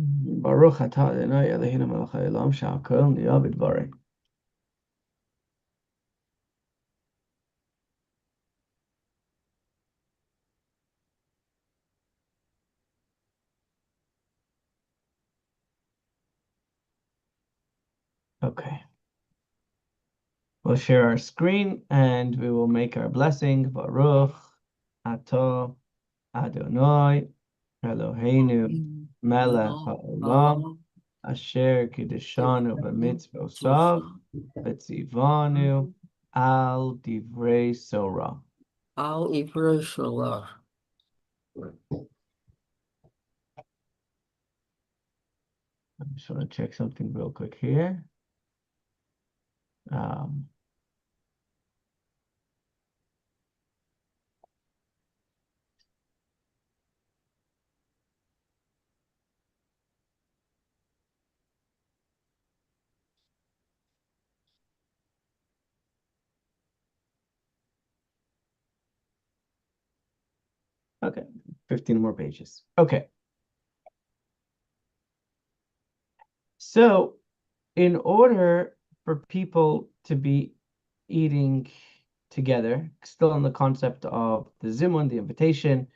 Baruch atah Adonai Eloheinu melech haolam shehakol nהיה b'dvarim. Okay. We'll share our screen and we will make our blessing. Baruch atah Adonai Eloheinu melech haolam asher kiddushanu b'mitzvosav v'tzivanu al divrei Torah. Al divrei Torah. I just want to check something real quick here. Okay, 15 more pages. Okay. So, in order for people to be eating together, still on the concept of the zimun, the invitation,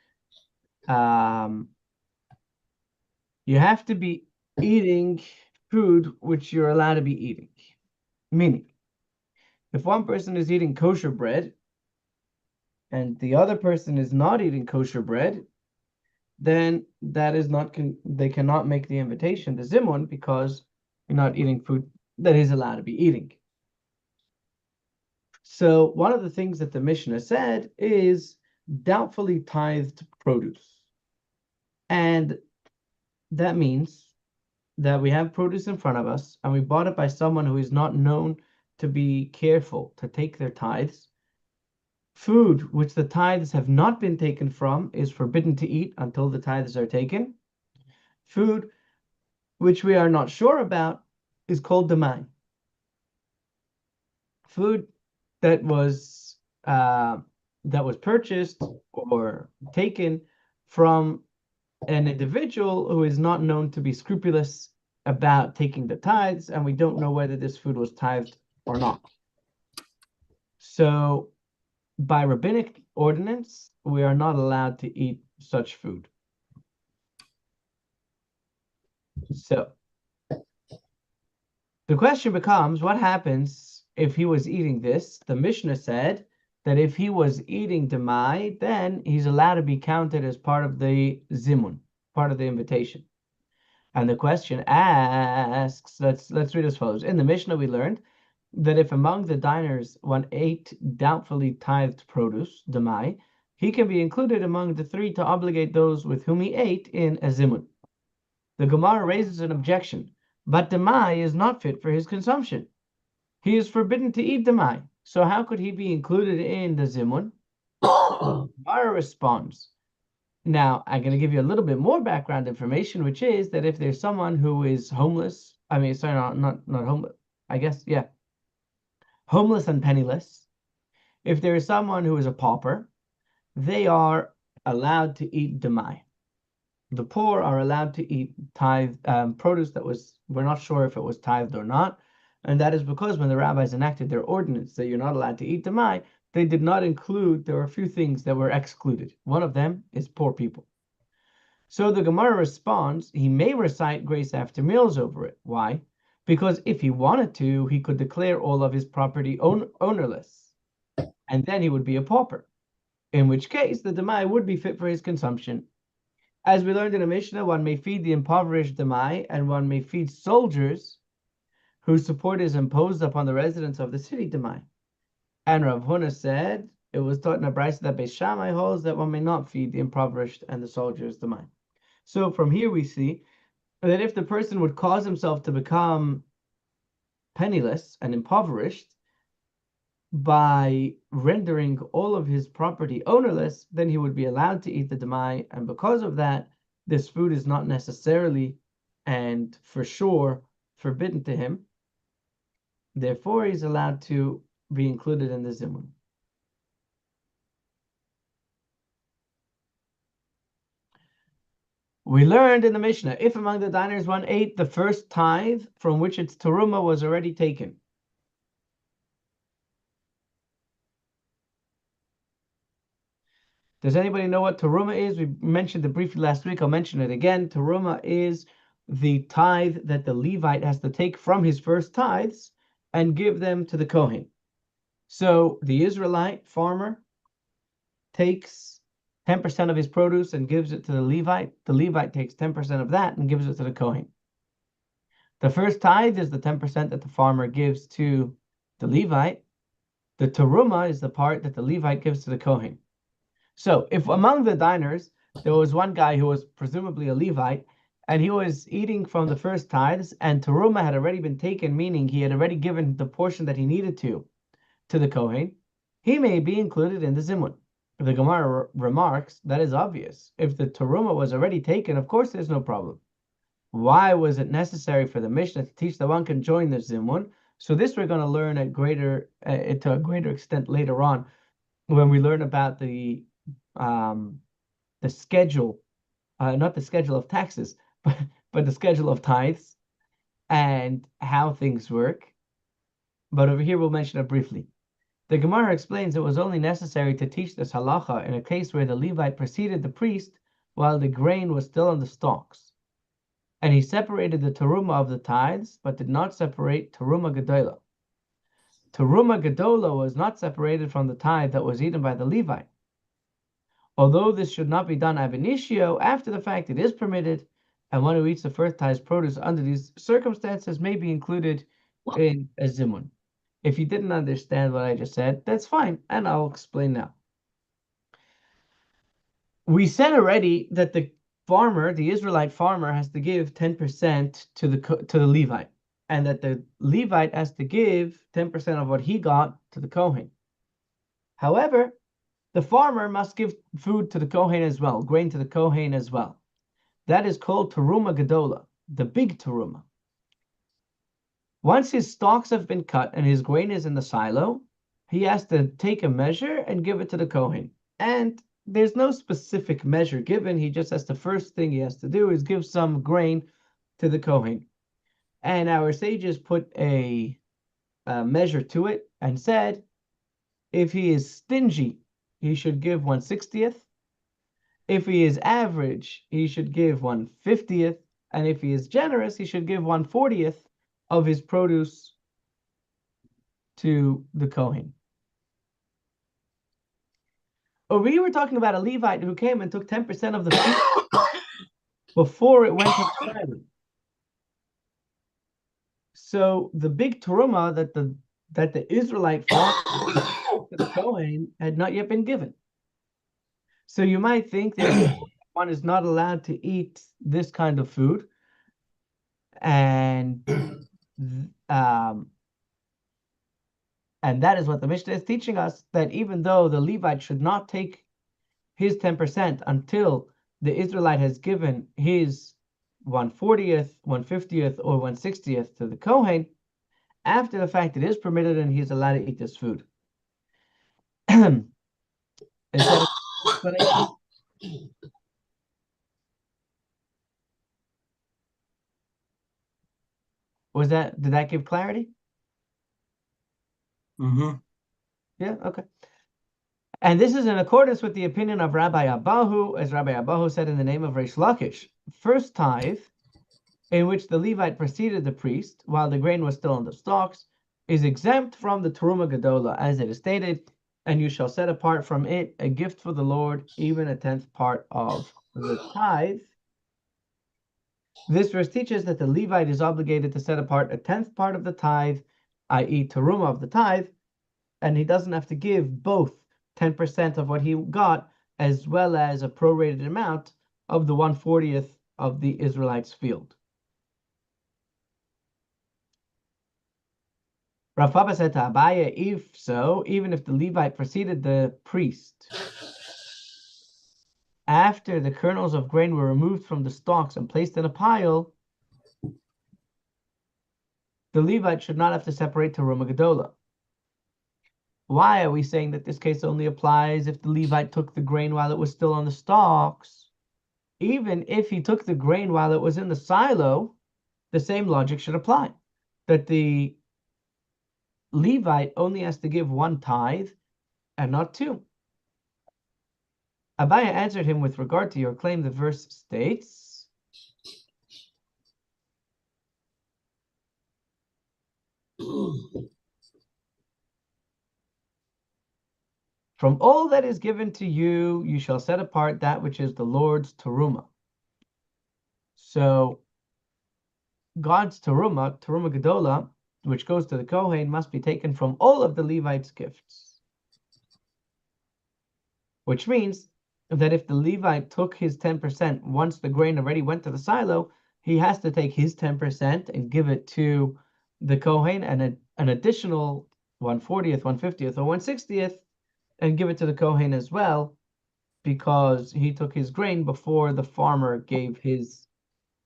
you have to be eating food which you're allowed to be eating. Meaning, if one person is eating kosher bread and the other person is not eating kosher bread, then that is not they cannot make the invitation, the zimun, because you're not eating food that is allowed to be eating. So one of the things that the Mishnah said is doubtfully tithed produce. And that means that we have produce in front of us and we bought it by someone who is not known to be careful to take their tithes. Food which the tithes have not been taken from is forbidden to eat until the tithes are taken. Food which we are not sure about is called damai. Food that was purchased or taken from an individual who is not known to be scrupulous about taking the tithes, and we don't know whether this food was tithed or not. So by rabbinic ordinance, we are not allowed to eat such food. So the question becomes, what happens if he was eating this? The Mishnah said that if he was eating demai, then he's allowed to be counted as part of the zimun, part of the invitation. And the question asks, let's read as follows. In the Mishnah, we learned that if among the diners one ate doubtfully tithed produce, demai, he can be included among the three to obligate those with whom he ate in a zimun. The Gemara raises an objection, but demai is not fit for his consumption. He is forbidden to eat demai, so how could he be included in the zimun? Gemara responds, now, I'm going to give you a little bit more background information, which is that if there's someone who is homeless, not homeless, I guess, yeah, homeless and penniless, if there is someone who is a pauper, they are allowed to eat demai. The poor are allowed to eat tithe produce that we're not sure if it was tithed or not, and that is because when the rabbis enacted their ordinance that you're not allowed to eat demai, they did not include, there were a few things that were excluded. One of them is poor people. So the Gemara responds, he may recite grace after meals over it. Why? Because if he wanted to, he could declare all of his property ownerless, and then he would be a pauper, in which case the demai would be fit for his consumption. As we learned in a Mishnah, one may feed the impoverished demai, and one may feed soldiers whose support is imposed upon the residents of the city demai. And Rav Huna said, it was taught in a brayso that Beis Shammai holds that one may not feed the impoverished and the soldiers demai. So from here we see that if the person would cause himself to become penniless and impoverished by rendering all of his property ownerless, then he would be allowed to eat the demai, and because of that, this food is not necessarily and for sure forbidden to him. Therefore, he's allowed to be included in the zimun. We learned in the Mishnah, if among the diners one ate the first tithe from which its teruma was already taken. Does anybody know what teruma is? We mentioned it briefly last week. I'll mention it again. Teruma is the tithe that the Levite has to take from his first tithes and give them to the Kohen. So the Israelite farmer takes 10% of his produce and gives it to the Levite. The Levite takes 10% of that and gives it to the Kohen. The first tithe is the 10% that the farmer gives to the Levite. The teruma is the part that the Levite gives to the Kohen. So if among the diners, there was one guy who was presumably a Levite, and he was eating from the first tithes, and teruma had already been taken, meaning he had already given the portion that he needed to the Kohen, he may be included in the Zimun. The Gemara remarks, that is obvious. If the teruma was already taken, of course there's no problem. Why was it necessary for the Mishnah to teach that one can join the Zimun? So this we're going to learn to a greater extent later on when we learn about the schedule, not the schedule of taxes, but the schedule of tithes and how things work. But over here we'll mention it briefly. The Gemara explains it was only necessary to teach this halacha in a case where the Levite preceded the priest while the grain was still on the stalks. And he separated the teruma of the tithes, but did not separate teruma gedola. Teruma gedola was not separated from the tithe that was eaten by the Levite. Although this should not be done ab initio, after the fact it is permitted, and one who eats the first tithe's produce under these circumstances may be included in a zimun. If you didn't understand what I just said, that's fine, and I'll explain now. We said already that the farmer, the Israelite farmer, has to give 10% to the Levite, and that the Levite has to give 10% of what he got to the Kohen. However, the farmer must give food to the Kohen as well, grain to the Kohen as well. That is called teruma gedola, the big teruma. Once his stalks have been cut and his grain is in the silo, he has to take a measure and give it to the Kohen. And there's no specific measure given. He just has the first thing he has to do is give some grain to the Kohen. And our sages put a measure to it and said, if he is stingy, he should give 1/60th. If he is average, he should give 1/50th. And if he is generous, he should give 1/40th of his produce to the Kohen. Over here, we're talking about a Levite who came and took 10% of the food before it went to the silo. So the big teruma that the Israelite farmer to the Kohen had not yet been given. So you might think that one is not allowed to eat this kind of food, and that is what the Mishnah is teaching us, that even though the Levite should not take his 10% until the Israelite has given his 1/40th, 1/50th, or 1/60th to the Kohen, after the fact it is permitted and he is allowed to eat this food. Is that explanation? Did that give clarity? Mm-hmm. Yeah, okay. And this is in accordance with the opinion of Rabbi Abahu, as Rabbi Abahu said in the name of Reish Lakish. First tithe, in which the Levite preceded the priest while the grain was still on the stalks, is exempt from the teruma gedola, as it is stated, and you shall set apart from it a gift for the Lord, even a 10th part of the tithe. This verse teaches that the Levite is obligated to set apart a 10th part of the tithe, i.e. teruma of the tithe, and he doesn't have to give both 10% of what he got as well as a prorated amount of the 1/40th of the Israelites' field. Rav Papa said to Abaye, if so, even if the Levite preceded the priest, after the kernels of grain were removed from the stalks and placed in a pile, the Levite should not have to separate teruma gedola. Why are we saying that this case only applies if the Levite took the grain while it was still on the stalks? even if he took the grain while it was in the silo, the same logic should apply. That the Levite only has to give one tithe and not two. Abaya answered him with regard to your claim, the verse states, from all that is given to you, you shall set apart that which is the Lord's teruma. So God's teruma, teruma gedola, which goes to the Kohen, must be taken from all of the Levites' gifts. Which means that if the Levite took his 10% once the grain already went to the silo, he has to take his 10% and give it to the Kohen and an additional 1/40th, 1/50th, or 1/60th, and give it to the Kohen as well, because he took his grain before the farmer gave his,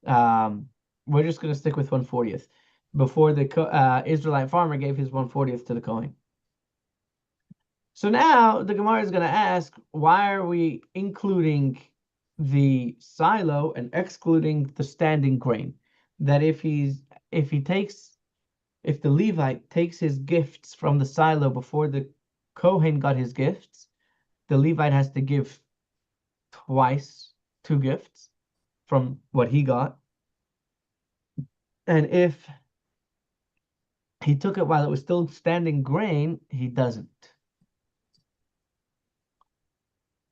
we're just going to stick with 1/40th, before the Israelite farmer gave his 1/40th to the Kohen. So now the Gemara is going to ask, why are we including the silo and excluding the standing grain? That if the Levite takes his gifts from the silo before the Kohen got his gifts, the Levite has to give twice two gifts from what he got. And if he took it while it was still standing grain, he doesn't.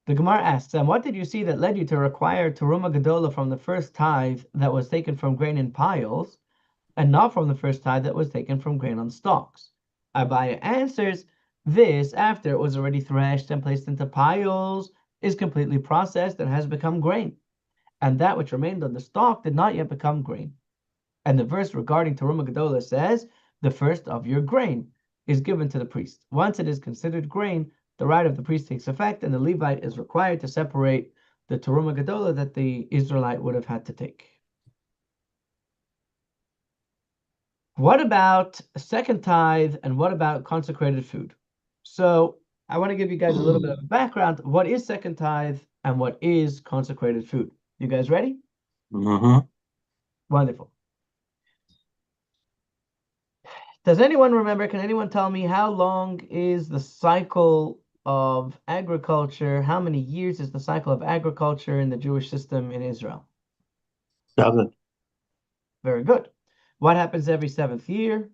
The Gemara asks, and what did you see that led you to require teruma gedola from the first tithe that was taken from grain in piles, and not from the first tithe that was taken from grain on stalks? Abaya answers, this, after it was already threshed and placed into piles, is completely processed and has become grain, and that which remained on the stalk did not yet become grain. And the verse regarding teruma gedola says, the first of your grain is given to the priest. Once it is considered grain, the right of the priest takes effect, and the Levite is required to separate the teruma gedola that the Israelite would have had to take. What about second tithe, and what about consecrated food? So I want to give you guys a little bit of a background. What is second tithe, and what is consecrated food? You guys ready? Mm-hmm. Wonderful. Does anyone remember? Can anyone tell me how long is the cycle of agriculture? How many years is the cycle of agriculture in the Jewish system in Israel? 7. Very good. What happens every seventh year?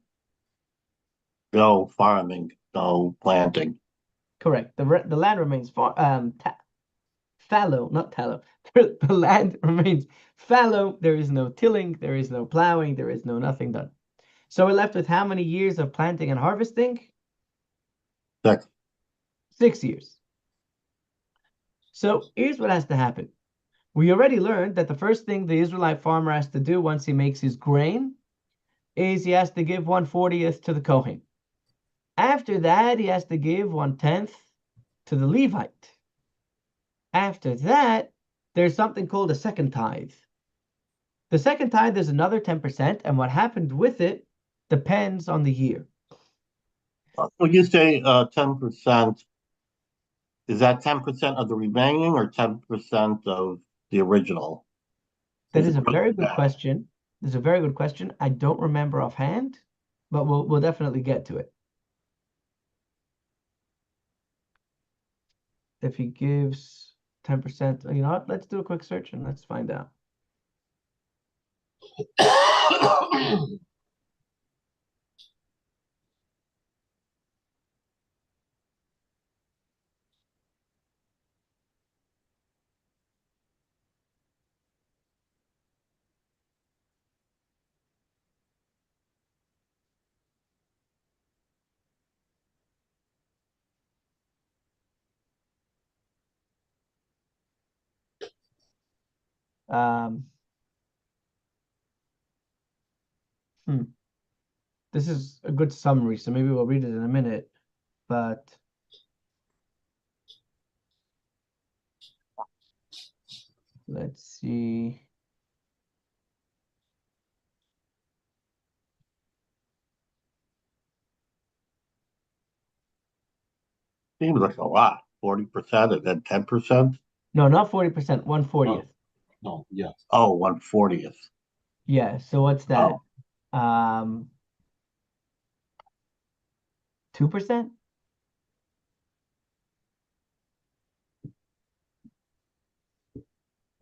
Go farming, go planting. Correct. The land remains fallow, not tallow. The land remains fallow. There is no tilling. There is no plowing. There is no nothing done. So we're left with how many years of planting and harvesting? 6. 6 years. So here's what has to happen. We already learned that the first thing the Israelite farmer has to do once he makes his grain is he has to give 1/40th to the Kohen. After that, he has to give 1/10 to the Levite. After that, there's something called a second tithe. The second tithe is another 10%, and what happened with it depends on the year. When you say 10%, is that 10% of the remaining or 10% of the original? That Is it is a broken very good down? question. That's a very good question. I don't remember offhand, but we'll definitely get to it. If he gives 10%, you know what? Let's do a quick search and let's find out. Um, hmm. This is a good summary, so maybe we'll read it in a minute, but let's see. Seems like a lot. 40% and then 10%. No, not 40%, Oh, 1/40th. No, yes. Oh, 1/40th. Yeah, so what's that? Oh, 2%?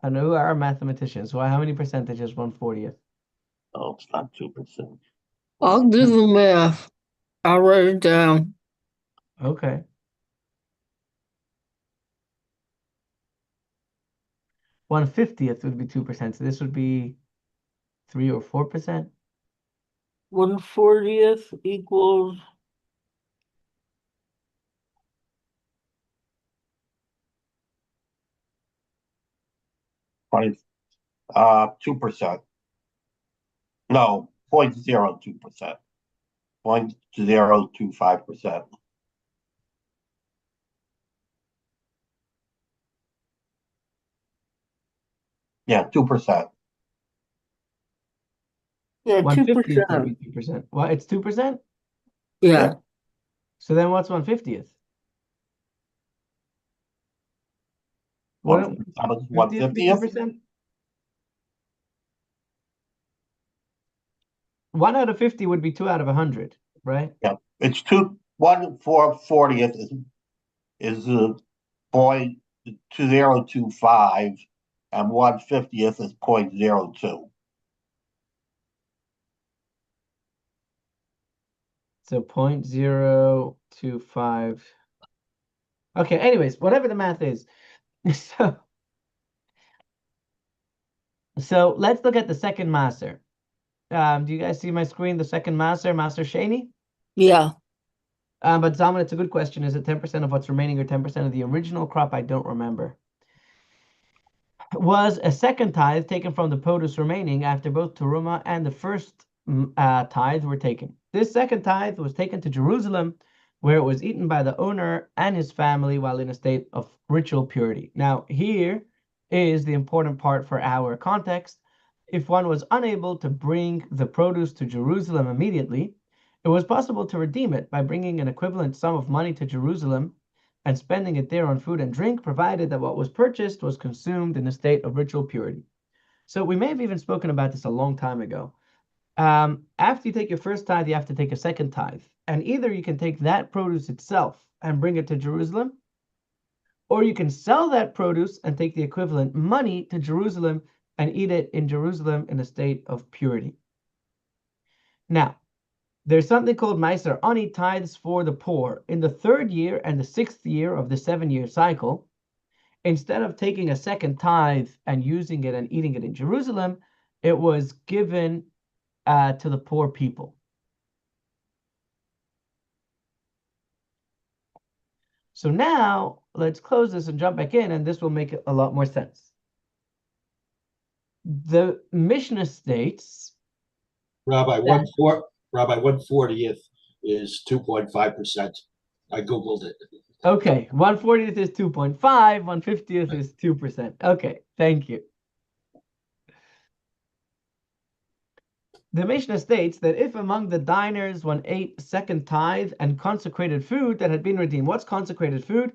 I know who are mathematicians. Well, how many percentage is 1/40th? oh, it's not 2%. I'll do the math. I'll write it down. Okay. 1/50th would be 2%. So this would be 3 or 4%. 1/40th equals 20, 2%. No, 0.02%. 0.025%. Yeah, 2%. yeah, 1/50th would be 2%. 2%. Well, it's 2%? Yeah. Yeah. So then what's 1/50th? One, Wouldn't how much, 50th be 1/50th? 2%? 1 out of 50 would be 2 out of 100, right? Yeah, it's 1/40th is 0.2025, and 1/50th is 0.02. So 0.025. Okay, anyways, whatever the math is. So, so let's look at the second maser. Do you guys see my screen? The second maser, Maser Sheni? Yeah. But Zaman, it's a good question. Is it 10% of what's remaining or 10% of the original crop? I don't remember. Was a second tithe taken from the produce remaining after both Teruma and the first tithe were taken. This second tithe was taken to Jerusalem, where it was eaten by the owner and his family while in a state of ritual purity. Now, here is the important part for our context. If one was unable to bring the produce to Jerusalem immediately, it was possible to redeem it by bringing an equivalent sum of money to Jerusalem and spending it there on food and drink, provided that what was purchased was consumed in a state of ritual purity. So we may have even spoken about this a long time ago. After you take your first tithe, you have to take a second tithe. And either you can take that produce itself and bring it to Jerusalem, or you can sell that produce and take the equivalent money to Jerusalem and eat it in Jerusalem in a state of purity. Now, there's something called Meiser Ani tithes for the poor. In the 3rd year and the 6th year of the 7-year cycle, instead of taking a second tithe and using it and eating it in Jerusalem, it was given to the poor people. So now let's close this and jump back in, and this will make a lot more sense. The Mishnah states, Rabbi, that, Rabbi, 1/40th is 2.5%. I Googled it. okay, 1/40th is 2.5, 1/50th is 2%. Okay, thank you. The Mishnah states that if among the diners one ate second tithe and consecrated food that had been redeemed, what's consecrated food?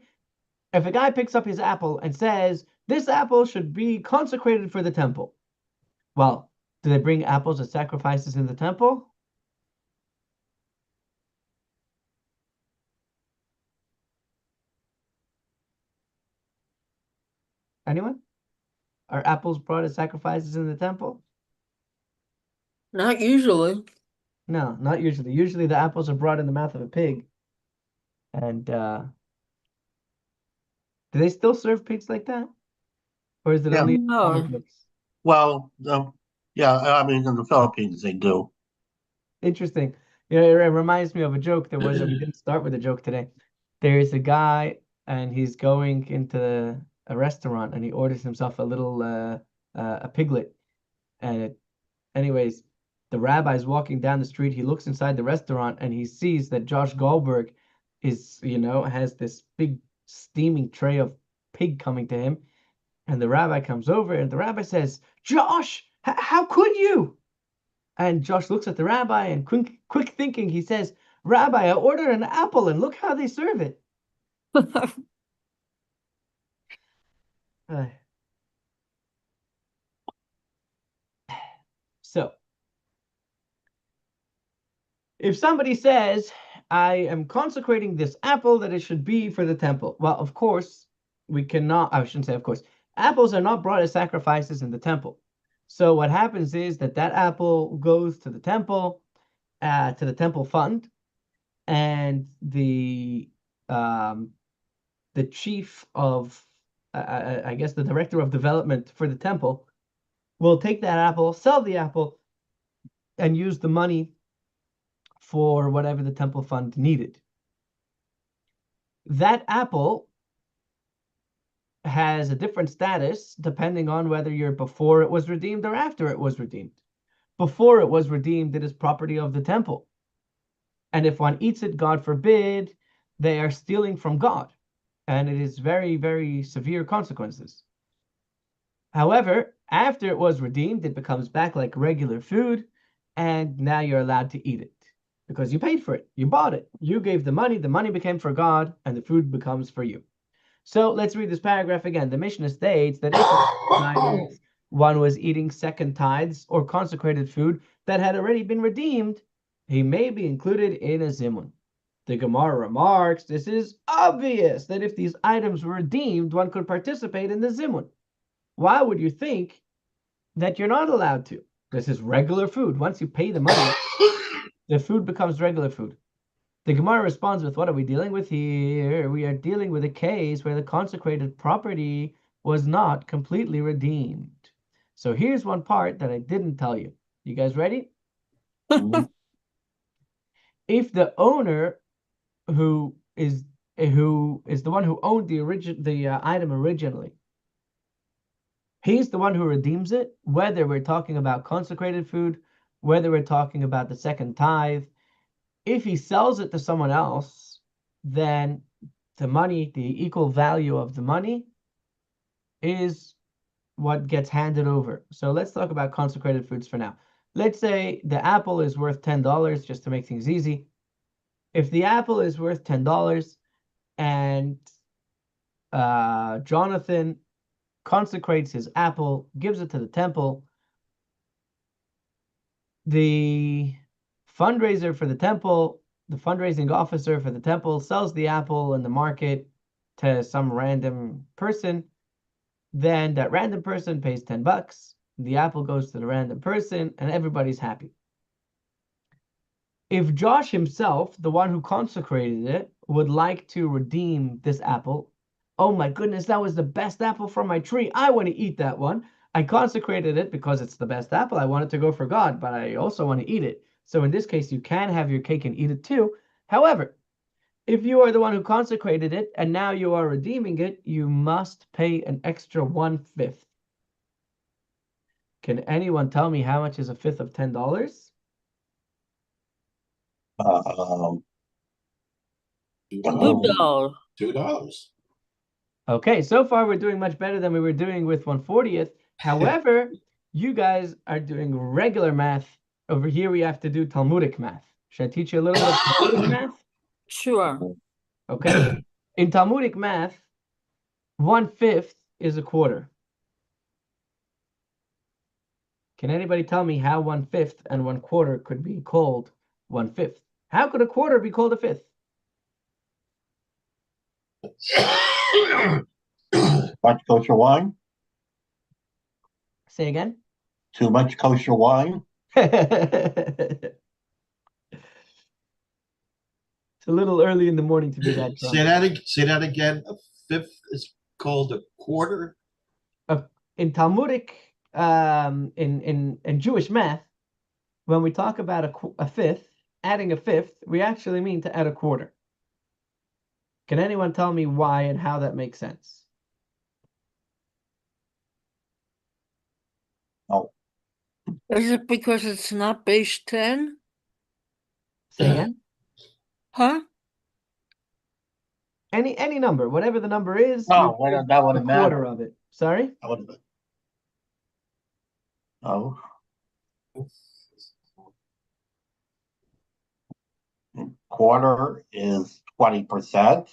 If a guy picks up his apple and says, this apple should be consecrated for the temple. Well, do they bring apples as sacrifices in the temple? Anyone? Are apples brought as sacrifices in the temple? Not usually. No, not usually. Usually the apples are brought in the mouth of a pig. And do they still serve pigs like that? Or is it Yeah, only in comic No. books? well, yeah, I mean, in the Philippines, they do. Interesting. You know, it reminds me of a joke that was, we didn't start with a joke today. There's a guy and he's going into a restaurant and he orders himself a little a piglet. And anyways, the rabbi's walking down the street. He looks inside the restaurant and he sees that Josh Goldberg is, has this big steaming tray of pig coming to him. And the rabbi comes over and the rabbi says, Josh, how could you? And Josh looks at the rabbi and quick thinking, he says, Rabbi, I ordered an apple and look how they serve it. Uh, So if somebody says, I am consecrating this apple that it should be for the temple. Well, of course, we cannot, I shouldn't say of course, apples are not brought as sacrifices in the temple. So what happens is that apple goes to the temple fund, and the chief of, I guess the director of development for the temple will take that apple, sell the apple, and use the money for whatever the temple fund needed. That apple has a different status depending on whether you're before it was redeemed or after it was redeemed. Before it was redeemed, it is property of the temple. And if one eats it, God forbid, they are stealing from God. And it is very, very severe consequences. However, after it was redeemed, it becomes back like regular food, and now you're allowed to eat it because you paid for it. You bought it. You gave the money became for God, and the food becomes for you. So let's read this paragraph again. The Mishnah states that if one was eating second tithes or consecrated food that had already been redeemed, he may be included in a zimun. The Gemara remarks, this is obvious that if these items were redeemed, one could participate in the zimun. Why would you think that you're not allowed to? This is regular food. Once you pay the money, the food becomes regular food. The Gemara responds with, what are we dealing with here? We are dealing with a case where the consecrated property was not completely redeemed. So here's one part that I didn't tell you. You guys ready? If the owner who is the one who owned the item originally, he's the one who redeems it, whether we're talking about consecrated food, whether we're talking about the second tithe. If he sells it to someone else, then the money, the equal value of the money, is what gets handed over. So let's talk about consecrated foods for now. Let's say the apple is worth $10, just to make things easy. If the apple is worth $10 and Jonathan consecrates his apple, gives it to the temple, the fundraiser for the temple, the fundraising officer for the temple sells the apple in the market to some random person. Then that random person pays $10. The apple goes to the random person and everybody's happy. If Josh himself, the one who consecrated it, would like to redeem this apple, oh my goodness, that was the best apple from my tree. I want to eat that one. I consecrated it because it's the best apple. I want it to go for God, but I also want to eat it. So in this case, you can have your cake and eat it too. However, if you are the one who consecrated it and now you are redeeming it, you must pay an extra 1/5. Can anyone tell me how much is a fifth of $10? $2. $2. Okay, so far we're doing much better than we were doing with 1/40th. However, you guys are doing regular math. Over here, we have to do Talmudic math. Should I teach you a little bit of Talmudic math? Sure. Okay. In Talmudic math, 1/5 is a quarter. Can anybody tell me how 1/5 and 1/4 could be called 1/5? How could a quarter be called a fifth? Much kosher wine? Say again. Too much kosher wine? It's a little early in the morning to be that drunk. Say that again. A fifth is called a quarter. In Talmudic, in Jewish math, when we talk about a fifth, adding a fifth, we actually mean to add a quarter. Can anyone tell me why and how that makes sense? No. Is it because it's not base 10? Say again. Huh? Any number, whatever the number is, No, you that wouldn't a quarter matter. of it. Sorry? That wouldn't matter. No. Quarter is 20%.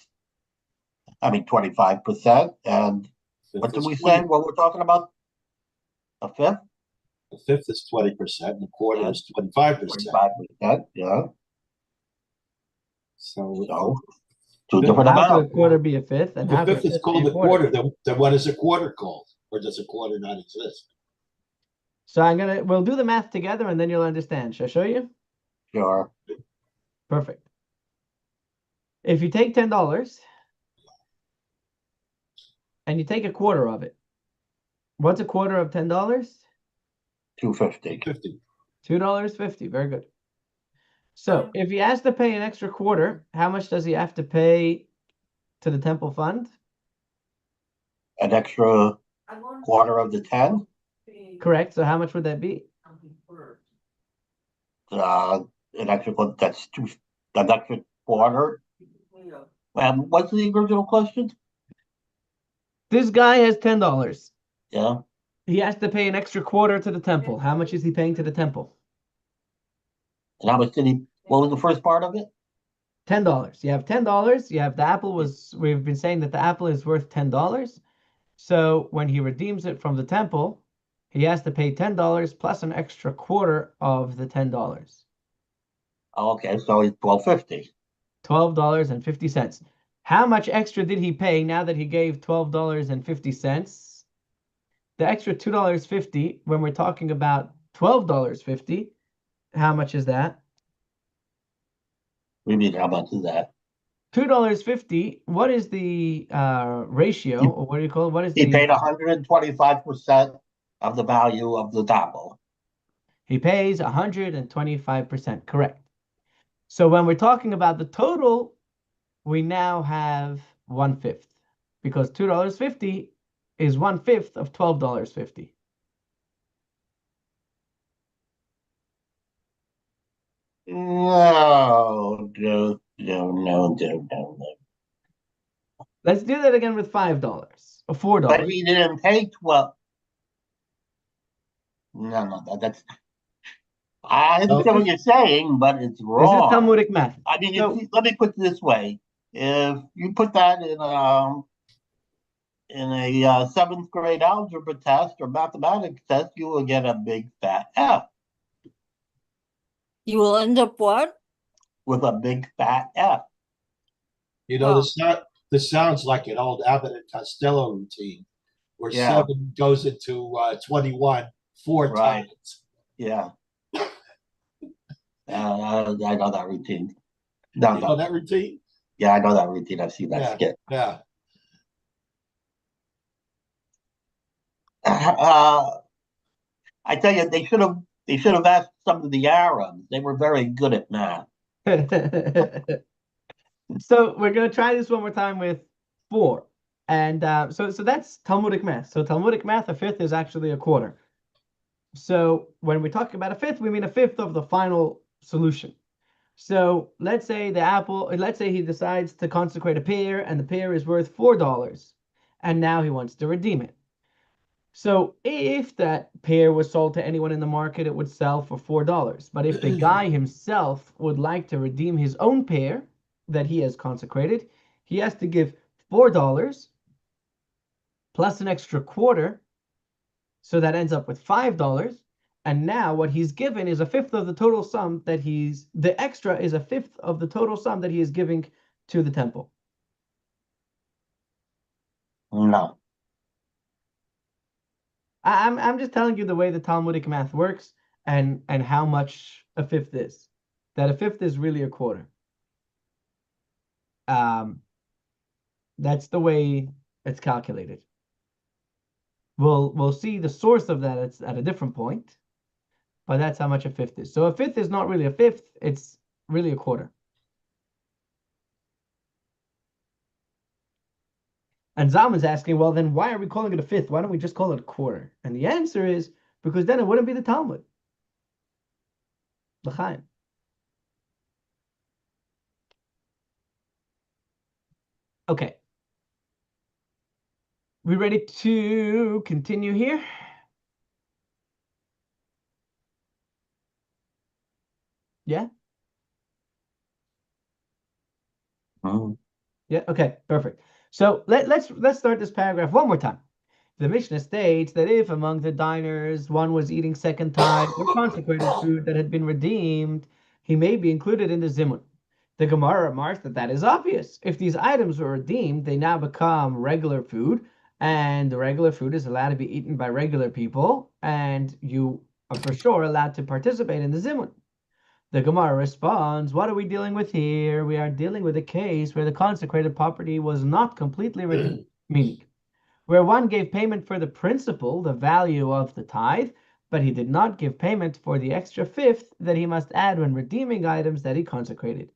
I mean 25%. And what did we say? What we're talking about? A fifth? A fifth is 20%, and a quarter is 25%. 25%, yeah. So So, two Fifth- different How could a amounts. quarter be a fifth, and if a how could a fifth is fifth be called a a quarter? quarter, then what is a quarter called? Or does a quarter not exist? So we'll do the math together, and then you'll understand. Shall I show you? Sure. Perfect. If you take $10 and you take a quarter of it, what's a quarter of $10? $2.50. 50. $2.50. Very good. So if he has to pay an extra quarter, how much does he have to pay to the temple fund? An extra quarter of the 10. Correct. So how much would that be? An extra, that's an extra quarter. What's the original question? This guy has $10. Yeah. He has to pay an extra quarter to the temple. How much is he paying to the temple? And how much did he, what was the first part of it? $10. You have $10. You have the apple we've been saying that the apple is worth $10. So when he redeems it from the temple, he has to pay $10 plus an extra quarter of the $10. Oh, okay, so he's $12.50. $12.50. How much extra did he pay now that he gave $12.50? The extra $2.50, when we're talking about $12.50, how much is that? We mean, how much is that? $2.50. What is the ratio, or what do you call it? What is He the? paid 125% of the value of the apple. He pays 125%. Correct. So when we're talking about the total, we now have 1/5, because $2.50 is 1/5 of $12.50. No. Let's do that again with $5 or $4. But he didn't pay 12. No, that's. I understand what you're saying, but it's This is wrong. Talmudic math. I mean, So, let me put it this way: if you put that in a seventh grade algebra test or mathematics test, you will get a big fat F You will end up what? with a big fat F. You know, Oh. this sounds like an old Abbott and Costello routine where Yeah. 7 goes into 21 4 Right. times. Yeah. I know that routine. You know that routine? Yeah, I know that routine. I've seen that Yeah. skit. Yeah. I tell you, they should have asked some of the Arabs. They were very good at math. so we're going to try this one more time with 4. And so that's Talmudic math. So Talmudic math, a fifth is actually a quarter. So when we talk about a fifth, we mean a fifth of the final solution. So let's say he decides to consecrate a pear, and the pear is worth $4, and now he wants to redeem it. So if that pear was sold to anyone in the market, it would sell for $4. But if the guy himself would like to redeem his own pear that he has consecrated, he has to give $4 plus an extra quarter. So that ends up with $5. And now what he's given is a fifth of the total sum the extra is a fifth of the total sum that he is giving to the temple. No. I'm just telling you the way the Talmudic math works and how much a fifth is. That a fifth is really a quarter. That's the way it's calculated. We'll see the source of that at a different point, but that's how much a fifth is. So a fifth is not really a fifth, it's really a quarter. And Zalman's asking, well, then why are we calling it a fifth? Why don't we just call it a quarter? And the answer is because then it wouldn't be the Talmud. L'chaim. Okay. We ready to continue here? Yeah? Mm. Yeah, okay, perfect. So let's start this paragraph one more time. The Mishnah states that if among the diners one was eating second tithe or consecrated food that had been redeemed, he may be included in the zimun. The Gemara remarks that that is obvious. If these items were redeemed, they now become regular food, and the regular food is allowed to be eaten by regular people, and you are for sure allowed to participate in the zimun. The Gemara responds, what are we dealing with here? We are dealing with a case where the consecrated property was not completely redeemed, meaning where one gave payment for the principal, the value of the tithe, but he did not give payment for the extra fifth that he must add when redeeming items that he consecrated.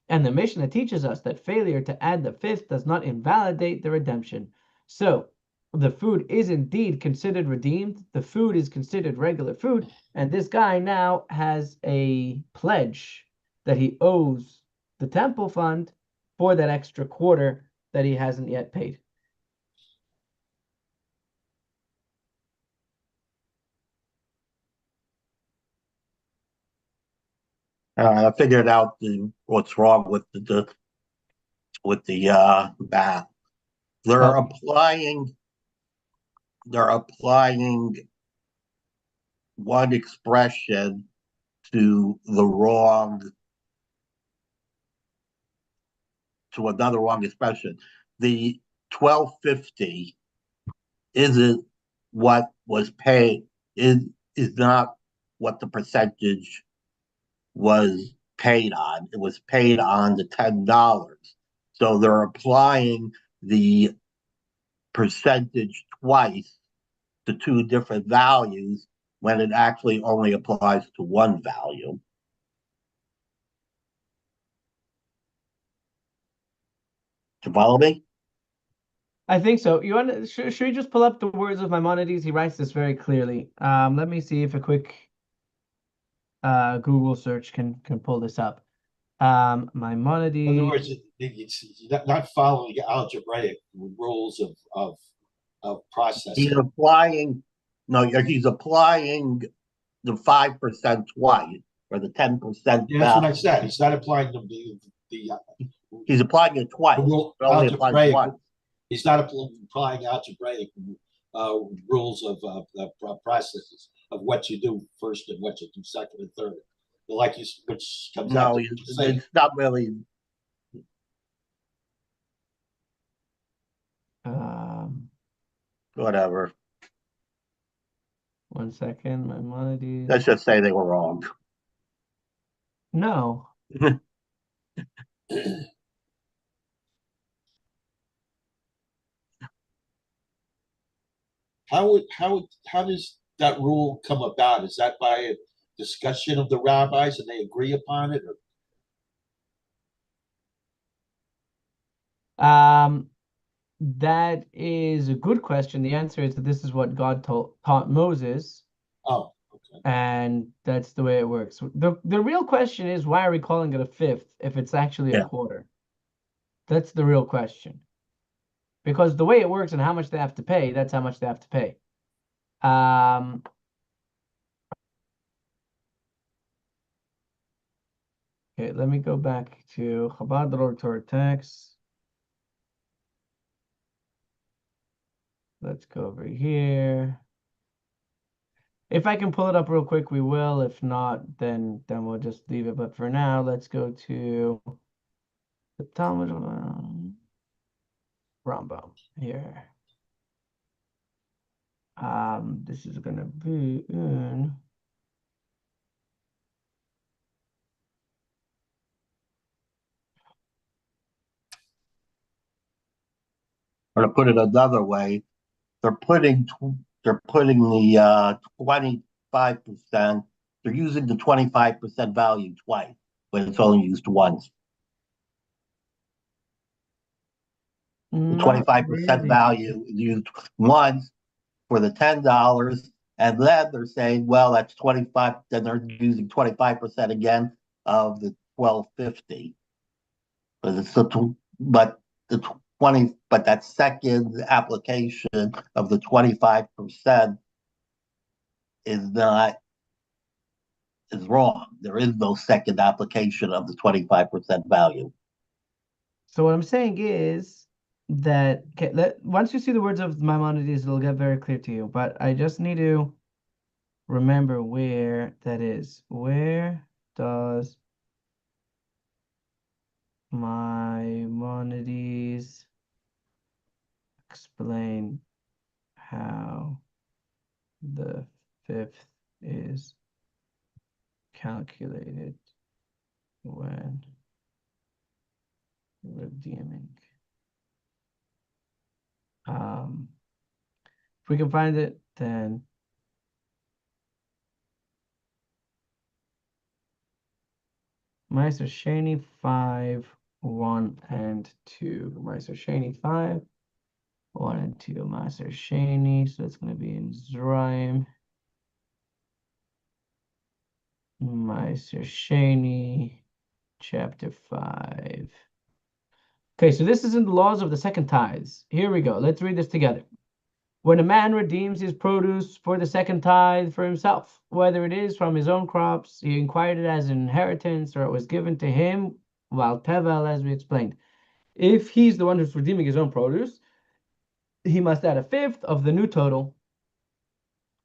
And the Mishnah teaches us that failure to add the fifth does not invalidate the redemption. So, the food is indeed considered redeemed, the food is considered regular food, and this guy now has a pledge that he owes the temple fund for that extra quarter that he hasn't yet paid. I figured out what's wrong with the math. They're Oh. applying one expression to another wrong expression. The 1250 isn't what was paid, is not what the percentage was paid on. It was paid on the $10. So they're applying the percentage twice to two different values when it actually only applies to one value. Do you follow me? I think so. You want should we just pull up the words of Maimonides? He writes this very clearly. Let me see if a quick Google search can pull this up. Maimonides. In other words, it's not following algebraic rules of processing. He's applying the 5% twice, or the 10% Yeah, that's what I said. He's not applying He's applying it twice. Only applies once. He's not applying algebraic rules of processes of what you do first and what you do second and third. Which comes out to it's not really. Whatever. 1 second, Maimonides. Let's just say they were wrong. No. How does that rule come about? Is that by a discussion of the rabbis and they agree upon it? That is a good question. The answer is that this is what God taught Moses. Oh, okay. And that's the way it works. The real question is, why are we calling it a fifth if it's actually a quarter? That's the real question. Because the way it works and how much they have to pay, that's how much they have to pay. Okay, let me go back to Chabad Torah text. Let's go over here. If I can pull it up real quick, we will. If not, then we'll just leave it. But for now, let's go to the Talmud Rambam here. This is gonna be in. Or to put it another way, they're putting the 25%. They're using the 25% value twice, but it's only used once. The 25% value is used once for the $10, and then they're saying, well, that's 25. Then they're using 25% again of the 1250. But that second application of the 25% is wrong. There is no second application of the 25% value. So what I'm saying is that okay, once you see the words of Maimonides, it'll get very clear to you. But I just need to remember where that is. Where does Maimonides explain how the fifth is calculated when redeeming? If we can find it, then Meister Shani 5, 1 and 2. Meister Shani 5, 1 and 2. Meister Shani, so it's going to be in Zraim. Meister Shani, chapter 5. Okay, so this is in the laws of the second tithes. Here we go. Let's read this together. When a man redeems his produce for the second tithe for himself, whether it is from his own crops, he acquired it as an inheritance, or it was given to him while tevel, as we explained. If he's the one who's redeeming his own produce, he must add a fifth of the new total.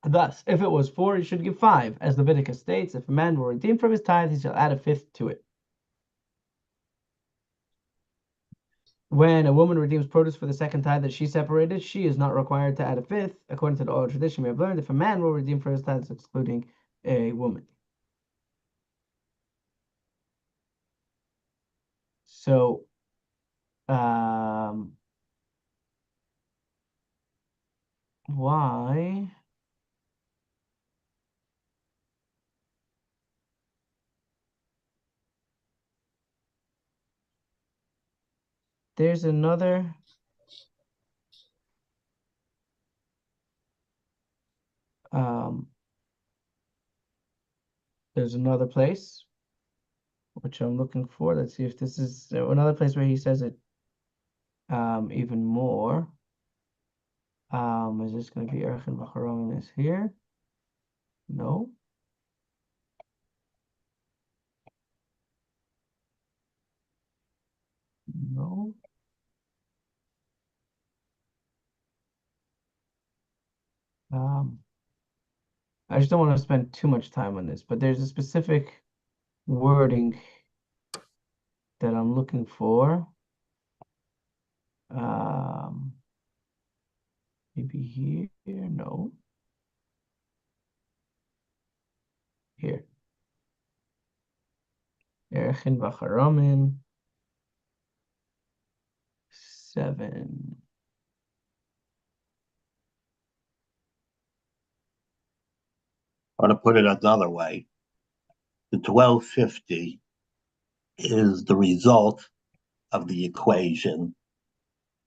Thus, if it was 4, he should give 5. As Leviticus states, if a man will redeem from his tithe, he shall add a fifth to it. When a woman redeems produce for the second tithe that she separated, she is not required to add a fifth. According to the oral tradition we have learned, if a man will redeem for his tithes, excluding a woman. So, why? There's another there's another place which I'm looking for. Let's see if this is another place where he says it even more. Is this going to be Erchin Vacharomin is here? No. No. I just don't want to spend too much time on this, but there's a specific wording that I'm looking for. Maybe here? No. Here. Erchin Vacharomin 7. Or to put it another way, the 1250 is the result of the equation,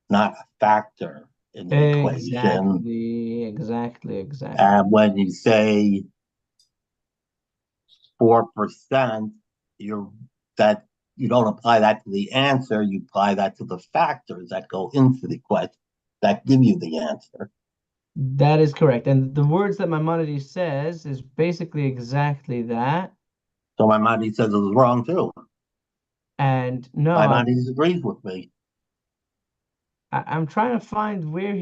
not a factor in the equation. Exactly. And when you say 4%, that you don't apply that to the answer, you apply that to the factors that go into the question that give you the answer. That is correct. And the words that Maimonides says is basically exactly that. So Maimonides says it was wrong too. And no, Maimonides agrees with me. I'm trying to find where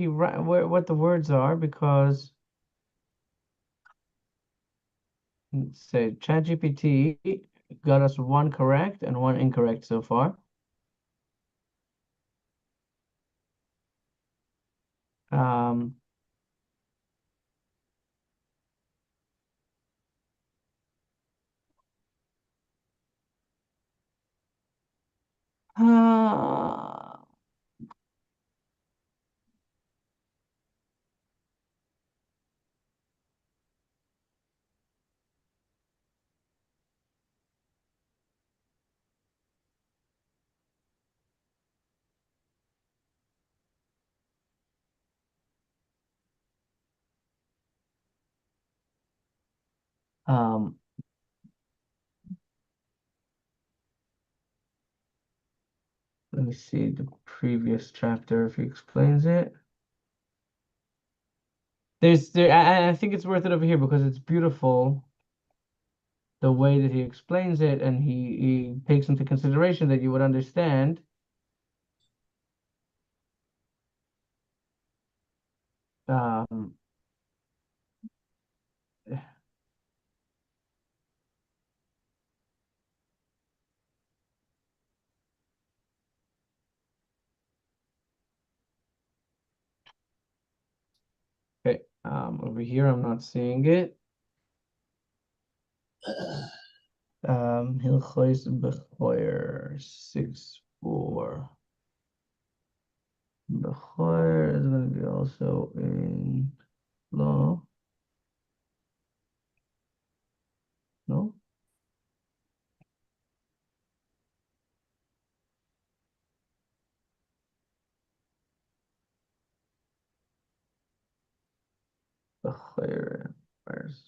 what the words are, because let's say ChatGPT got us one correct and one incorrect so far. Um, uh, um, let me see the previous chapter if he explains it. I think it's worth it over here because it's beautiful the way that he explains it, and he takes into consideration that you would understand Um, okay, over here I'm not seeing it. Hilchos Bechoyer 6:4. Bechoyer is going to be also in law. No? Bechoyer. Where's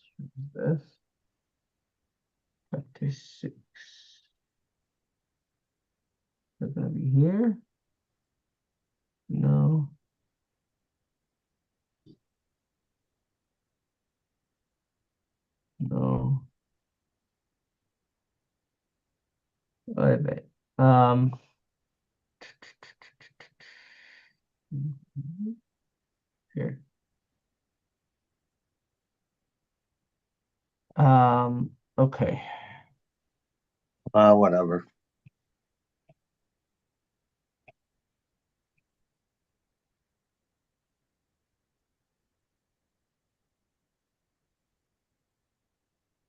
this? Chapter 6. Is it going to be here? No. No. Wait a minute. Here. Okay. Whatever.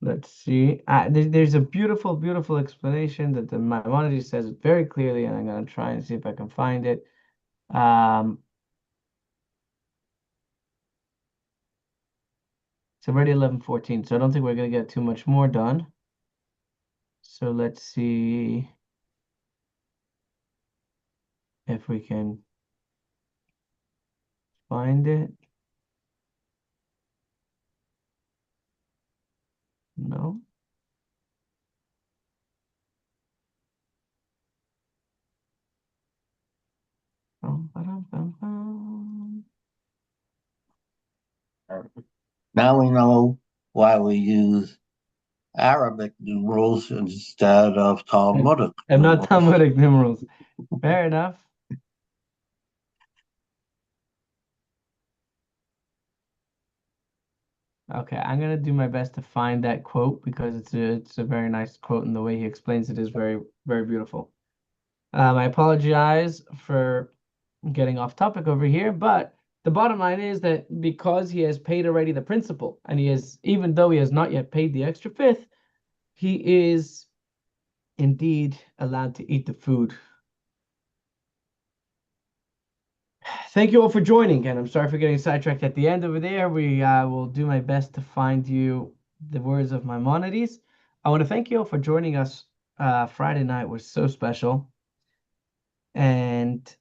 Let's see. There's a beautiful, beautiful explanation that the Maimonides says it very clearly, and I'm going to try and see if I can find it. It's already 11:14, so I don't think we're going to get too much more done. So let's see if we can find it. No. Now we know why we use Arabic numerals instead of Talmudic And not numerals. Talmudic numerals. Fair enough. Okay, I'm gonna do my best to find that quote because it's a very nice quote, and the way he explains it is very, very beautiful. I apologize for getting off topic over here, but the bottom line is that because he has paid already the principal, and he is, even though he has not yet paid the extra fifth, he is indeed allowed to eat the food. Thank you all for joining, and I'm sorry for getting sidetracked at the end over there. We will do my best to find you the words of Maimonides. I want to thank you all for joining us. Friday night was so special. And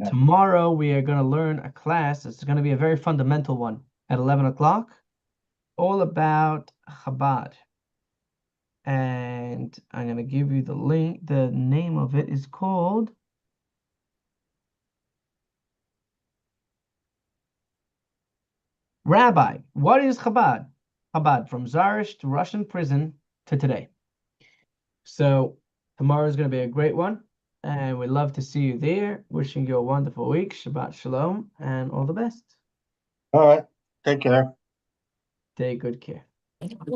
tomorrow we are going to learn a class. It's going to be a very fundamental one at 11 o'clock, all about Chabad. And I'm going to give you the link. The name of it is called Rabbi, what is Chabad? Chabad, from Tsarist to Russian prison to today. So tomorrow is going to be a great one, and we'd love to see you there. Wishing you a wonderful week. Shabbat Shalom, and all the best. All right. Take care. Take good care.